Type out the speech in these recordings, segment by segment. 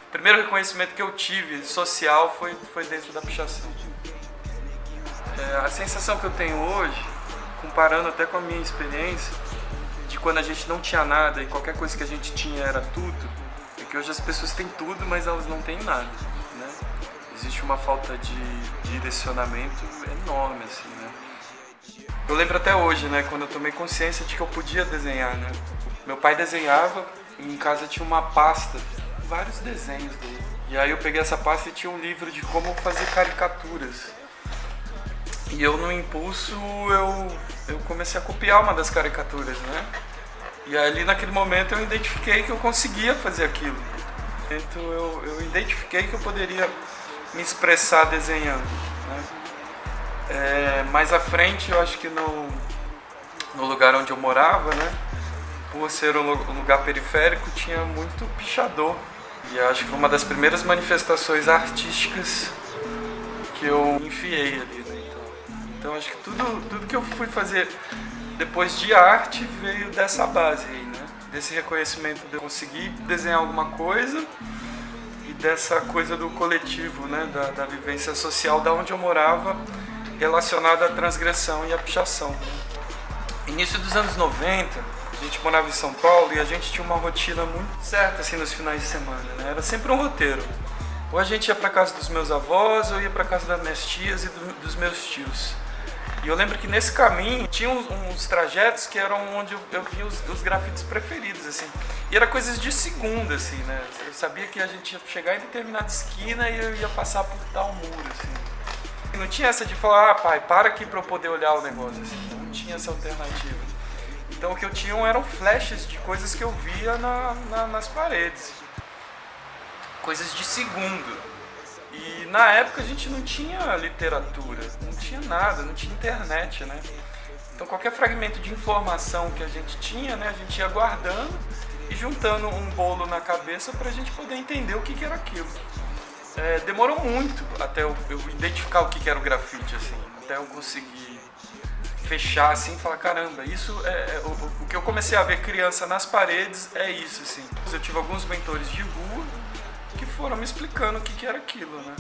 O primeiro reconhecimento que eu tive social foi dentro da pichação. A sensação que eu tenho hoje, comparando até com a minha experiência, de quando a gente não tinha nada e qualquer coisa que a gente tinha era tudo, é que hoje as pessoas têm tudo, mas elas não têm nada, né? Existe uma falta de direcionamento enorme, assim, né? Eu lembro até hoje, né, quando eu tomei consciência de que eu podia desenhar, né? Meu pai desenhava, e em casa tinha uma pasta, vários desenhos dele. E aí eu peguei essa pasta e tinha um livro de como fazer caricaturas. E eu, no impulso, eu comecei a copiar uma das caricaturas, né? E ali, naquele momento, eu identifiquei que eu conseguia fazer aquilo. Então, eu identifiquei que eu poderia me expressar desenhando, né? Mais à frente, eu acho que no lugar onde eu morava, né? Por ser um lugar periférico, tinha muito pichador. E eu acho que foi uma das primeiras manifestações artísticas que eu enfiei ali, né? Então acho que tudo que eu fui fazer depois de arte veio dessa base aí, né? Desse reconhecimento de eu conseguir desenhar alguma coisa e dessa coisa do coletivo, né? Da vivência social da onde eu morava, relacionada à transgressão e à pichação. Início dos anos 90, a gente morava em São Paulo e a gente tinha uma rotina muito certa assim nos finais de semana, né? Era sempre um roteiro. Ou a gente ia para casa dos meus avós, ou ia para casa das minhas tias e dos meus tios. E eu lembro que nesse caminho tinha uns trajetos que eram onde eu via os grafites preferidos, assim. E era coisas de segunda, assim, né? Eu sabia que a gente ia chegar em determinada esquina e eu ia passar por tal muro, assim. E não tinha essa de falar, pai, para aqui para eu poder olhar o negócio, assim. Não tinha essa alternativa. Então o que eu tinha eram flashes de coisas que eu via nas paredes. Coisas de segundo. E na época a gente não tinha literatura, não tinha nada, não tinha internet, né? Então qualquer fragmento de informação que a gente tinha, né, a gente ia guardando e juntando um bolo na cabeça para a gente poder entender o que era aquilo. Demorou muito até eu identificar o que era o grafite, assim, até eu conseguir fechar assim e falar, caramba, isso o que eu comecei a ver criança nas paredes é isso, assim. Eu tive alguns mentores de rua que foram me explicando o que era aquilo, né?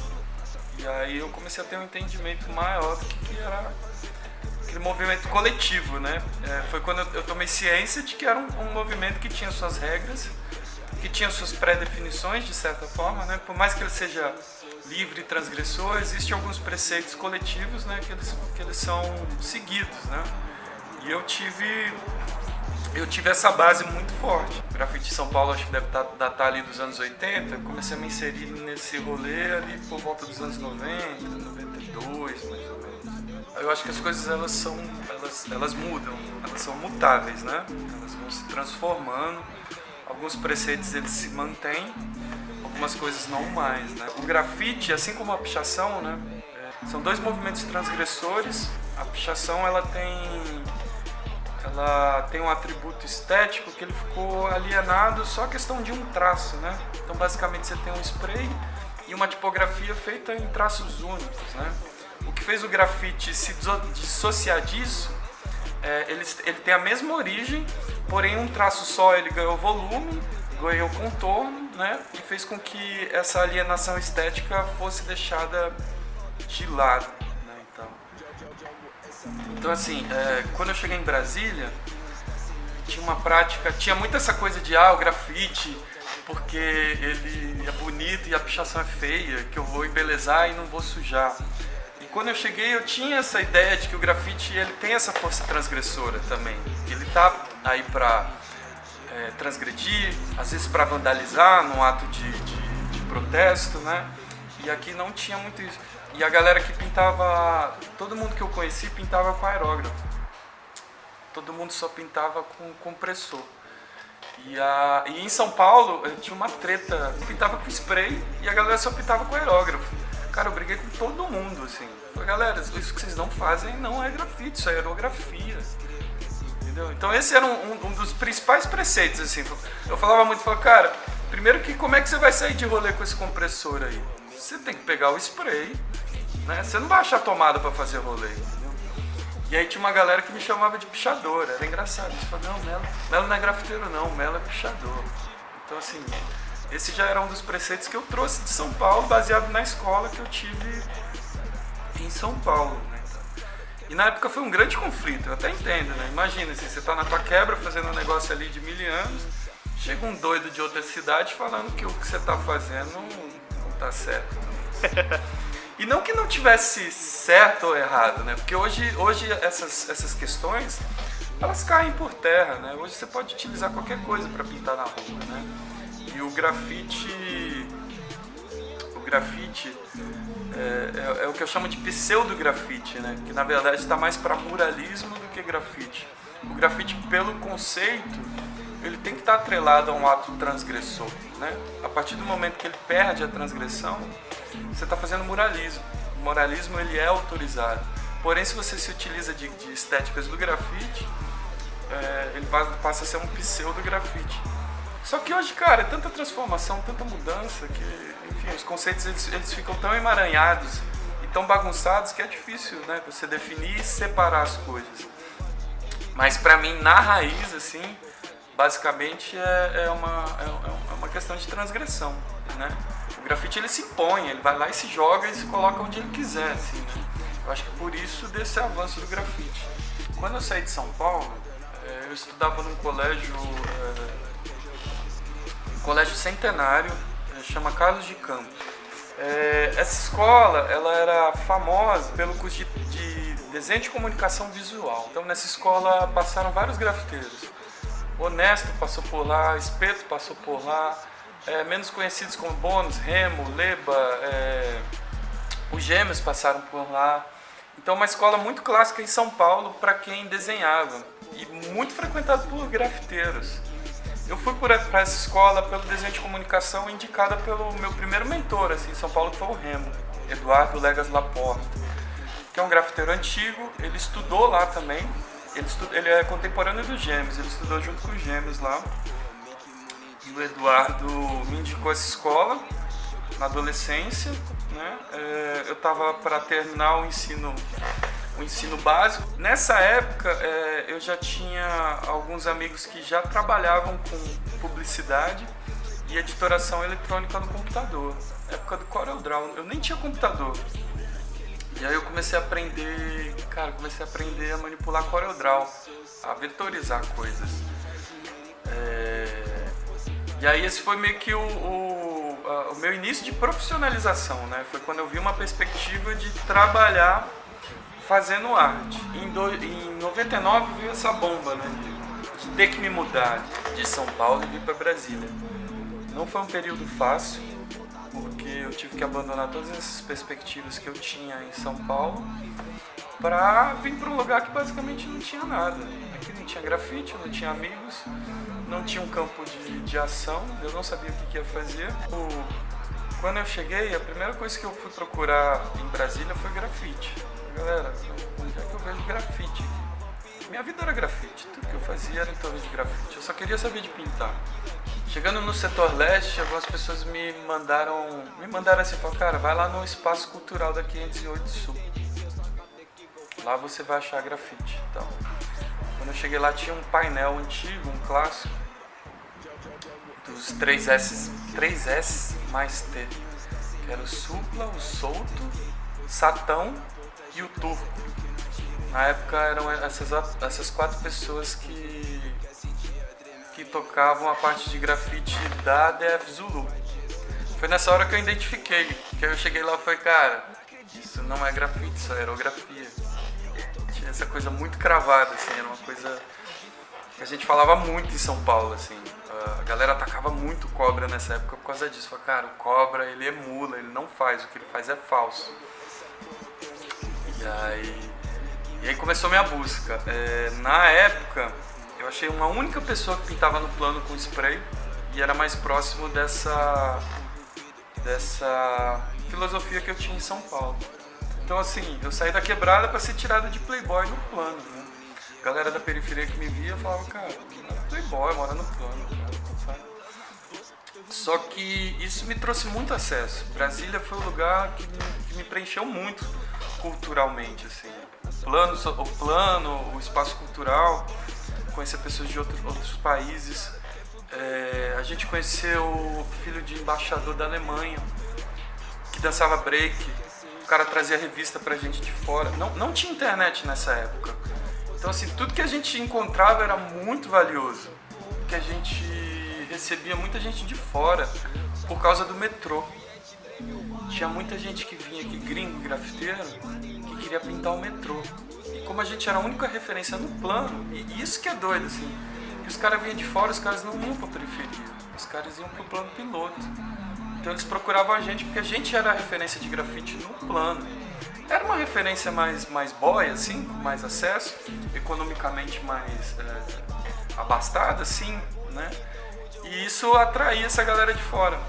E aí eu comecei a ter um entendimento maior do que era aquele movimento coletivo, né? Foi quando eu tomei ciência de que era um movimento que tinha suas regras, que tinha suas pré-definições, de certa forma, né? Por mais que ele seja livre e transgressor, existem alguns preceitos coletivos, né? Que eles são seguidos, né? E eu tive essa base muito forte. O grafite em São Paulo acho que deve datar ali dos anos 80. Eu comecei a me inserir nesse rolê ali por volta dos anos 90, 92, mais ou menos. Eu acho que as coisas elas mudam, elas são mutáveis, né? Elas vão se transformando. Alguns preceitos eles se mantêm, algumas coisas não mais, né? O grafite, assim como a pichação, né? São dois movimentos transgressores. A pichação ela tem um atributo estético que ele ficou alienado só a questão de um traço, né? Então basicamente você tem um spray e uma tipografia feita em traços únicos, né? O que fez o grafite se dissociar disso, ele tem a mesma origem, porém um traço só ele ganhou volume, ganhou contorno, né? E fez com que essa alienação estética fosse deixada de lado. Então assim, quando eu cheguei em Brasília, tinha uma prática, tinha muito essa coisa de o grafite, porque ele é bonito e a pichação é feia, que eu vou embelezar e não vou sujar. E quando eu cheguei, eu tinha essa ideia de que o grafite ele tem essa força transgressora também, que ele tá aí para transgredir, às vezes para vandalizar num ato de protesto, né? E aqui não tinha muito isso. E a galera que pintava, todo mundo que eu conheci pintava com aerógrafo. Todo mundo só pintava com compressor. E em São Paulo tinha uma treta, pintava com spray e a galera só pintava com aerógrafo. Cara, eu briguei com todo mundo, assim. Falei, galera, isso que vocês não fazem não é grafite, isso é aerografia. Entendeu? Então esse era um dos principais preceitos, assim. Eu falava muito, cara, primeiro que como é que você vai sair de rolê com esse compressor aí? Você tem que pegar o spray, né? Você não vai achar tomada para fazer rolê, entendeu? E aí tinha uma galera que me chamava de pichador, era engraçado. Eles falavam, não, Melo não é grafiteiro não, Melo é pichador. Então assim, esse já era um dos preceitos que eu trouxe de São Paulo, baseado na escola que eu tive em São Paulo, né? E na época foi um grande conflito, eu até entendo, né? Imagina, assim, você tá na tua quebra fazendo um negócio ali de 1000 anos, chega um doido de outra cidade falando que o que você tá fazendo não tá certo. E não que não tivesse certo ou errado, né? Porque hoje essas questões, elas caem por terra, né? Hoje você pode utilizar qualquer coisa para pintar na rua, né? E o grafite é o que eu chamo de pseudo-grafite, né? Que na verdade está mais para muralismo do que grafite. O grafite, pelo conceito, ele tem que estar atrelado a um ato transgressor, né? A partir do momento que ele perde a transgressão, você está fazendo muralismo. O muralismo, ele é autorizado. Porém, se você se utiliza de estéticas do grafite, ele passa a ser um pseudo-grafite. Só que hoje, cara, é tanta transformação, tanta mudança, que, enfim, os conceitos eles ficam tão emaranhados e tão bagunçados que é difícil, né, você definir e separar as coisas. Mas pra mim, na raiz, assim, basicamente é uma questão de transgressão, né? O grafite, ele se impõe, ele vai lá e se joga e se coloca onde ele quiser, assim, né? Eu acho que por isso desse avanço do grafite. Quando eu saí de São Paulo, eu estudava num colégio centenário, chama Carlos de Campos. Essa escola, ela era famosa pelo curso de desenho de comunicação visual. Então nessa escola passaram vários grafiteiros. Honesto passou por lá, Espeto passou por lá, menos conhecidos como Bônus, Remo, Leba, os Gêmeos passaram por lá. Então uma escola muito clássica em São Paulo para quem desenhava e muito frequentada por grafiteiros. Eu fui para essa escola pelo desenho de comunicação indicada pelo meu primeiro mentor assim, em São Paulo, que foi o Remo, Eduardo Legas Laporta, que é um grafiteiro antigo. Ele estudou lá também, ele é contemporâneo dos Gêmeos, ele estudou junto com os Gêmeos lá. E o Eduardo me indicou essa escola na adolescência, né? Eu estava para terminar o ensino básico. Nessa época, eu já tinha alguns amigos que já trabalhavam com publicidade e editoração eletrônica no computador. Época do CorelDRAW, eu nem tinha computador. E aí eu comecei a aprender, a manipular CorelDRAW, a vetorizar coisas. E aí esse foi meio que o meu início de profissionalização, né? Foi quando eu vi uma perspectiva de trabalhar fazendo arte. Em 99 veio essa bomba, né, de ter que me mudar de São Paulo e vir para Brasília. Não foi um período fácil, porque eu tive que abandonar todas essas perspectivas que eu tinha em São Paulo para vir para um lugar que basicamente não tinha nada. Aqui não tinha grafite, não tinha amigos, não tinha um campo de ação, eu não sabia o que ia fazer. Quando eu cheguei, a primeira coisa que eu fui procurar em Brasília foi grafite. Galera, onde é que eu vejo grafite aqui? Minha vida era grafite, tudo que eu fazia era em torno de grafite. Eu só queria saber de pintar. Chegando no setor leste, algumas pessoas me mandaram assim, falaram, cara, vai lá no Espaço Cultural da 508 Sul. Lá você vai achar grafite. Então, quando eu cheguei lá, tinha um painel antigo, um clássico, dos 3S mais T, que era o Supla, o Solto, Satão e o Turco. Na época eram essas 4 pessoas que tocavam a parte de grafite da DF Zulu. Foi nessa hora que eu identifiquei, que eu cheguei lá e falei, cara, isso não é grafite, isso é aerografia. Tinha essa coisa muito cravada, assim, era uma coisa que a gente falava muito em São Paulo, assim. A galera atacava muito cobra nessa época por causa disso. Falei, cara, o cobra, ele emula, ele não faz, o que ele faz é falso. E aí começou minha busca. Na época, eu achei uma única pessoa que pintava no plano com spray e era mais próximo dessa filosofia que eu tinha em São Paulo. Então, assim, eu saí da quebrada para ser tirado de playboy no plano, né? A galera da periferia que me via falava, cara, playboy, mora no plano, cara. Só que isso me trouxe muito acesso. Brasília foi um lugar que me preencheu muito culturalmente, assim. O plano, o espaço cultural, conhecer pessoas de outros países. A gente conheceu o filho de embaixador da Alemanha, que dançava break. O cara trazia revista pra gente de fora. Não tinha internet nessa época. Então, assim, tudo que a gente encontrava era muito valioso. Que a gente recebia muita gente de fora por causa do metrô. Tinha muita gente que vinha aqui, gringo, grafiteiro, que queria pintar o metrô. E como a gente era a única referência no plano, e isso que é doido, assim, que os caras vinham de fora, os caras não iam pra periferia, os caras iam pro plano piloto. Então eles procuravam a gente porque a gente era a referência de grafite no plano. Era uma referência mais boy, assim, com mais acesso, economicamente mais abastada, assim, né? E isso atraía essa galera de fora.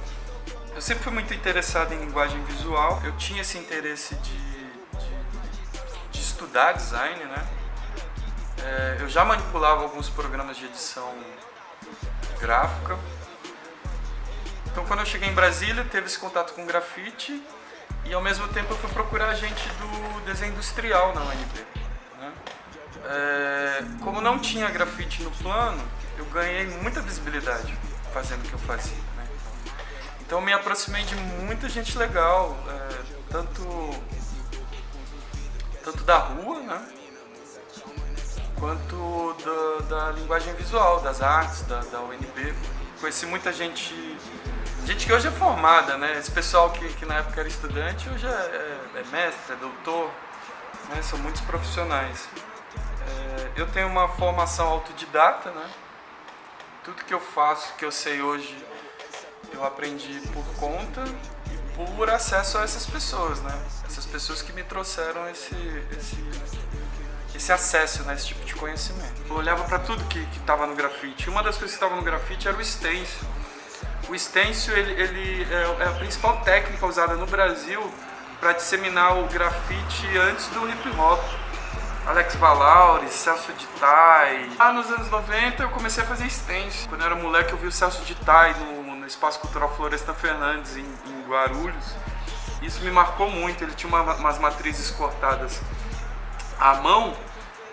Eu sempre fui muito interessado em linguagem visual, eu tinha esse interesse de estudar design, né? Eu já manipulava alguns programas de edição gráfica. Então quando eu cheguei em Brasília, teve esse contato com grafite e ao mesmo tempo eu fui procurar gente do desenho industrial na UNB, né? Como não tinha grafite no plano, eu ganhei muita visibilidade fazendo o que eu fazia, né? Então eu me aproximei de muita gente legal, tanto da rua, né, quanto da linguagem visual, das artes, da UNB. Conheci muita gente que hoje é formada, né? Esse pessoal que na época era estudante hoje é mestre, é doutor, né? São muitos profissionais. Eu tenho uma formação autodidata, né? Tudo que eu faço, que eu sei hoje, eu aprendi por conta e por acesso a essas pessoas, né? Essas pessoas que me trouxeram esse acesso, né? Esse tipo de conhecimento. Eu olhava para tudo que estava no grafite. Uma das coisas que estava no grafite era o stencil. O stencil ele é a principal técnica usada no Brasil para disseminar o grafite antes do hip hop. Alex Valauri, Celso Dittai. Lá nos anos 90 eu comecei a fazer stencil. Quando eu era moleque eu vi o Celso Dittai no Espaço Cultural Floresta Fernandes, em Guarulhos. Isso me marcou muito. Ele tinha umas matrizes cortadas à mão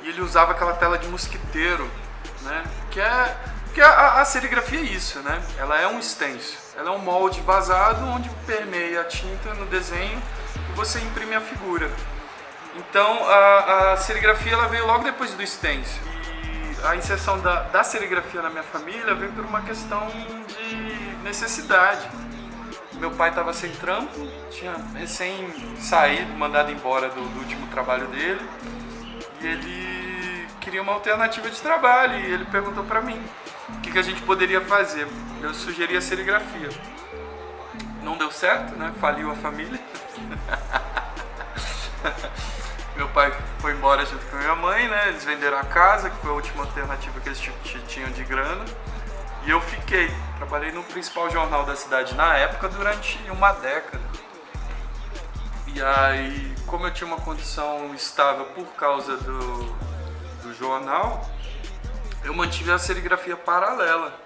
e ele usava aquela tela de mosquiteiro, né? Que a serigrafia é isso, né? Ela é um stencil. Ela é um molde vazado onde permeia a tinta no desenho e você imprime a figura. Então a serigrafia ela veio logo depois do stencil. E a inserção da serigrafia na minha família veio por uma questão de necessidade. Meu pai estava sem trampo, tinha recém saído, mandado embora do último trabalho dele, e ele queria uma alternativa de trabalho, e ele perguntou para mim o que a gente poderia fazer. Eu sugeri a serigrafia. Não deu certo, né? Faliu a família. Meu pai foi embora junto com a minha mãe, né? Eles venderam a casa, que foi a última alternativa que eles tinham de grana. E eu fiquei, trabalhei no principal jornal da cidade na época durante uma década. E aí, como eu tinha uma condição estável por causa do jornal, eu mantive a serigrafia paralela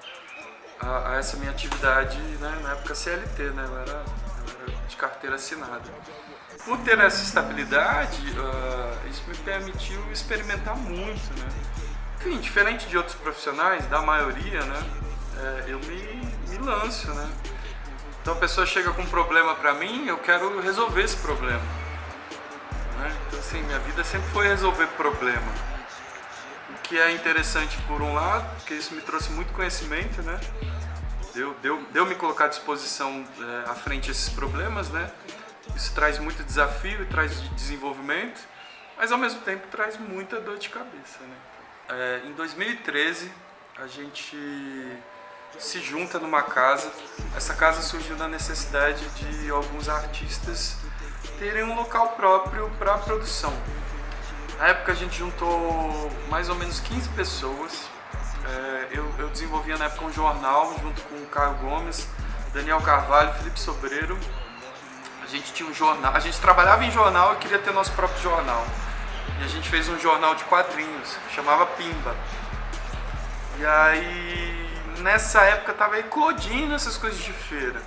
a essa minha atividade, né, na época CLT, né, eu era de carteira assinada. Por ter essa estabilidade, isso me permitiu experimentar muito, né. Enfim, diferente de outros profissionais, da maioria, né, eu me lanço, né. Então a pessoa chega com um problema pra mim, eu quero resolver esse problema, né? Então assim, minha vida sempre foi resolver problema. O que é interessante por um lado, porque isso me trouxe muito conhecimento, né? Deu me colocar à disposição à frente esses problemas, né? Isso traz muito desafio e traz desenvolvimento, mas ao mesmo tempo traz muita dor de cabeça, né? Em 2013 a gente se junta numa casa. Essa casa surgiu da necessidade de alguns artistas terem um local próprio para produção. Na época a gente juntou mais ou menos 15 pessoas. Eu desenvolvia na época um jornal junto com o Caio Gomes, Daniel Carvalho, Felipe Sobreiro. A gente tinha um jornal, a gente trabalhava em jornal e queria ter nosso próprio jornal. E a gente fez um jornal de quadrinhos, chamava Pimba. E aí nessa época tava eclodindo essas coisas de feira.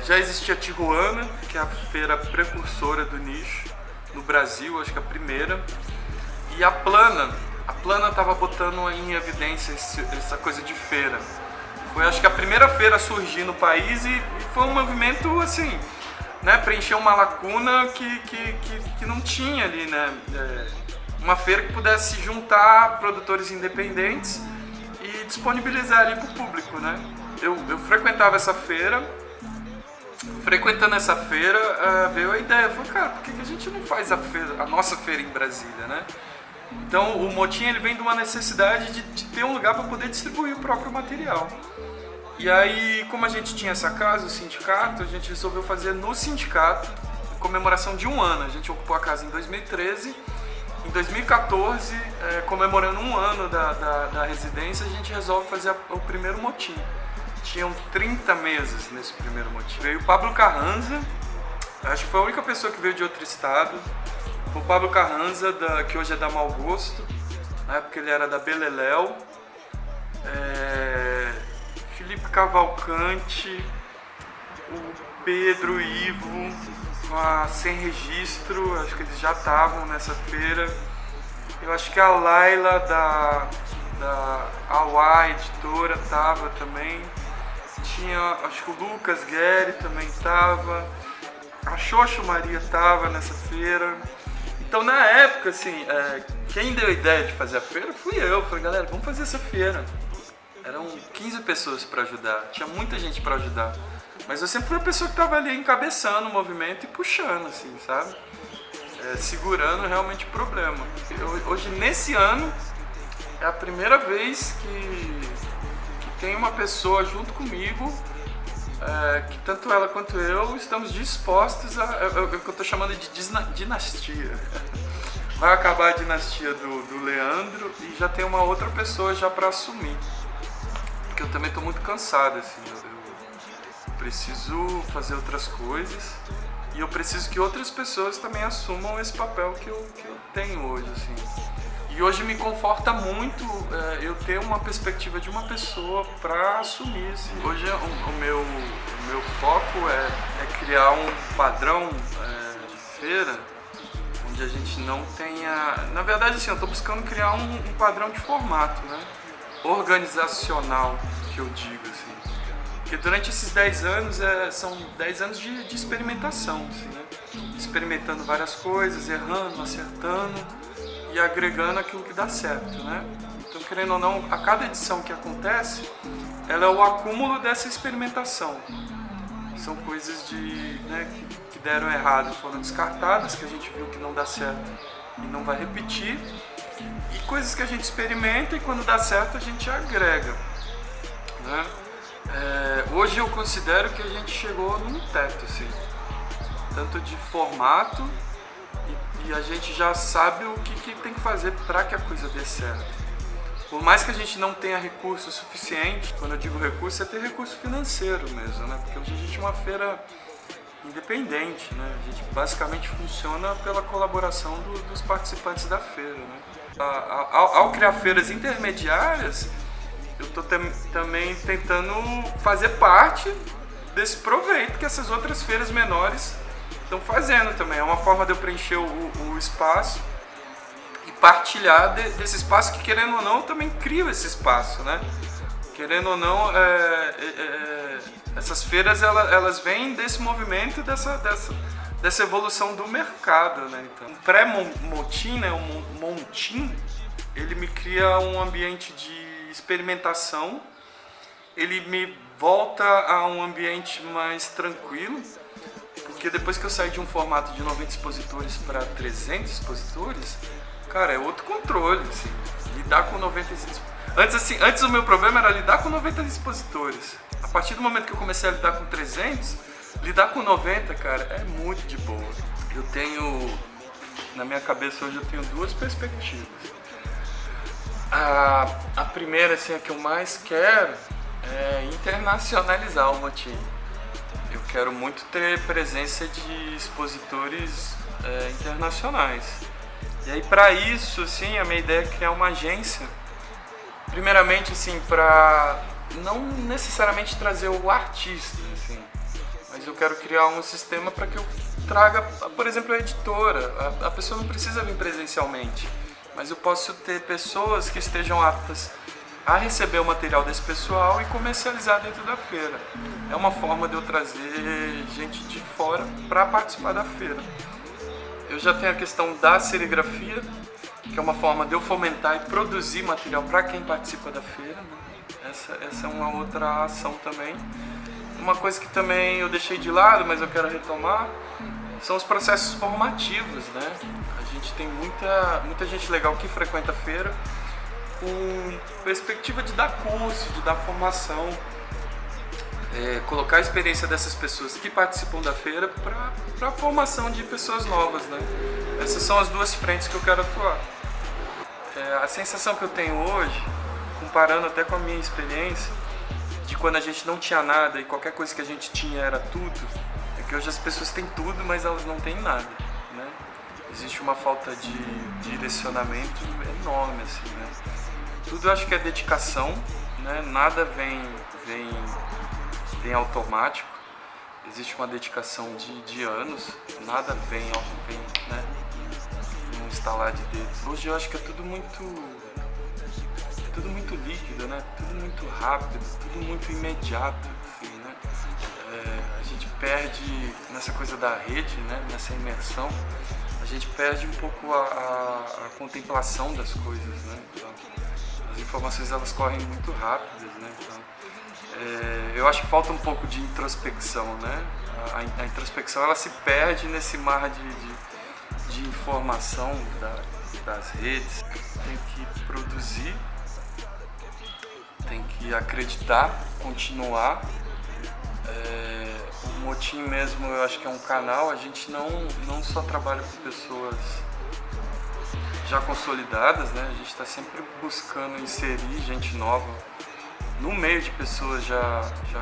Já existia a Tijuana, que é a feira precursora do nicho no Brasil, acho que a primeira. E a Plana, a Plana estava botando em evidência essa coisa de feira. Foi, acho que, a primeira feira a surgir no país e foi um movimento, assim, né, preencher uma lacuna que não tinha ali, né? Uma feira que pudesse juntar produtores independentes e disponibilizar ali para o público, né? Eu frequentava essa feira. Frequentando essa feira, veio a ideia, falei, cara, por que a gente não faz a nossa feira em Brasília, né? Então o motim ele vem de uma necessidade de ter um lugar para poder distribuir o próprio material. E aí, como a gente tinha essa casa, o sindicato, a gente resolveu fazer no sindicato, em comemoração de um ano. A gente ocupou a casa em 2013, em 2014, comemorando um ano da residência, a gente resolve fazer o primeiro motim. Tinham 30 mesas nesse primeiro motim. Veio o Pablo Carranza, acho que foi a única pessoa que veio de outro estado. Foi o Pablo Carranza, que hoje é da Mau Gosto, na época ele era da Beleléu. Felipe Cavalcante, o Pedro Ivo, Sem Registro, acho que eles já estavam nessa feira. Eu acho que a Laila da Auá Editora estava também. Tinha, acho que o Lucas Guerri também estava, a Xoxo Maria estava nessa feira. Então, na época, assim, quem deu a ideia de fazer a feira fui eu. Falei, galera, vamos fazer essa feira. Eram 15 pessoas para ajudar, tinha muita gente para ajudar. Mas eu sempre fui a pessoa que estava ali encabeçando o movimento e puxando, assim, sabe? Segurando realmente o problema. Hoje, nesse ano, é a primeira vez que tem uma pessoa junto comigo, que tanto ela quanto eu estamos dispostos o que eu estou chamando de dinastia. Vai acabar a dinastia do Leandro e já tem uma outra pessoa já para assumir. Porque eu também estou muito cansado, assim, eu preciso fazer outras coisas e eu preciso que outras pessoas também assumam esse papel que eu tenho hoje, assim. E hoje me conforta muito eu ter uma perspectiva de uma pessoa para assumir. Assim. Hoje o meu foco é criar um padrão de feira onde a gente não tenha... Na verdade, assim, eu estou buscando criar um padrão de formato, né? Organizacional, que eu digo. Assim. Porque durante esses 10 anos, são 10 anos de experimentação. Assim, né? Experimentando várias coisas, errando, acertando e agregando aquilo que dá certo, né? Então, querendo ou não, a cada edição que acontece, ela é o acúmulo dessa experimentação. São coisas que deram errado, foram descartadas, que a gente viu que não dá certo e não vai repetir, e coisas que a gente experimenta e quando dá certo a gente agrega, né? Hoje eu considero que a gente chegou num teto, assim, tanto de formato, e a gente já sabe o que tem que fazer para que a coisa dê certo. Por mais que a gente não tenha recurso suficiente, quando eu digo recurso, é ter recurso financeiro mesmo, né? Porque hoje a gente é uma feira independente, né? A gente basicamente funciona pela colaboração dos participantes da feira, né? Ao criar feiras intermediárias, eu estou também tentando fazer parte desse proveito que essas outras feiras menores estão fazendo também. É uma forma de eu preencher o espaço e partilhar desse espaço que, querendo ou não, eu também crio esse espaço, né? Querendo ou não, essas feiras elas vêm desse movimento, dessa evolução do mercado, né? Então, o pré-motim, né? O montim, ele me cria um ambiente de experimentação, ele me volta a um ambiente mais tranquilo. Porque depois que eu saí de um formato de 90 expositores para 300 expositores, cara, é outro controle, assim, lidar com 90 expositores. Antes o meu problema era lidar com 90 expositores. A partir do momento que eu comecei a lidar com 300, lidar com 90, cara, é muito de boa. Eu tenho, na minha cabeça hoje, eu tenho duas perspectivas. A primeira, assim, a que eu mais quero é internacionalizar o motim. Eu quero muito ter presença de expositores internacionais. E aí, para isso, assim, a minha ideia é criar uma agência. Primeiramente, assim, para não necessariamente trazer o artista, assim, mas eu quero criar um sistema para que eu traga, por exemplo, a editora. A pessoa não precisa vir presencialmente, mas eu posso ter pessoas que estejam aptas a receber o material desse pessoal e comercializar dentro da feira. É uma forma de eu trazer gente de fora para participar da feira. Eu já tenho a questão da serigrafia, que é uma forma de eu fomentar e produzir material para quem participa da feira, né? Essa é uma outra ação também. Uma coisa que também eu deixei de lado, mas eu quero retomar, são os processos formativos, né? A gente tem muita gente legal que frequenta a feira com perspectiva de dar curso, de dar formação, colocar a experiência dessas pessoas que participam da feira para a formação de pessoas novas, né? Essas são as duas frentes que eu quero atuar. A sensação que eu tenho hoje, comparando até com a minha experiência, de quando a gente não tinha nada e qualquer coisa que a gente tinha era tudo, é que hoje as pessoas têm tudo, mas elas não têm nada, né? Existe uma falta de direcionamento enorme, assim, né? Tudo eu acho que é dedicação, né? Nada vem automático. Existe uma dedicação de anos, nada vem, né? Num estalar de dedos. Hoje eu acho que é tudo muito líquido, né? Tudo muito rápido, tudo muito imediato, assim, né? A gente perde nessa coisa da rede, né? Nessa imersão, a gente perde um pouco a contemplação das coisas, né? Então, as informações elas correm muito rápidas, né? Então, eu acho que falta um pouco de introspecção, né? A introspecção ela se perde nesse mar de informação das redes. Tem que produzir, tem que acreditar, continuar. O Motim mesmo eu acho que é um canal, a gente não só trabalha com pessoas já consolidadas, né? A gente está sempre buscando inserir gente nova no meio de pessoas já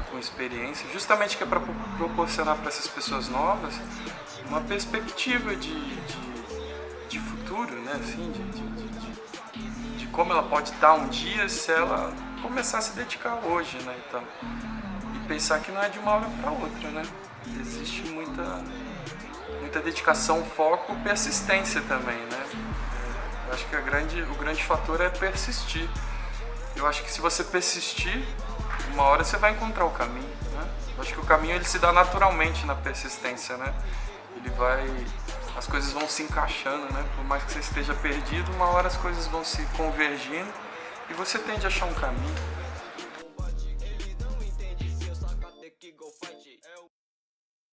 com experiência, justamente que é para proporcionar para essas pessoas novas uma perspectiva de futuro, né? Assim, de como ela pode estar um dia se ela começar a se dedicar hoje, né? Então, e pensar que não é de uma hora para outra, né? Existe muita dedicação, foco, persistência também, né? Eu acho que o grande fator é persistir. Eu acho que se você persistir, uma hora você vai encontrar o caminho, né? Eu acho que o caminho ele se dá naturalmente na persistência, né? As coisas vão se encaixando, né? Por mais que você esteja perdido, uma hora as coisas vão se convergindo e você tende a achar um caminho.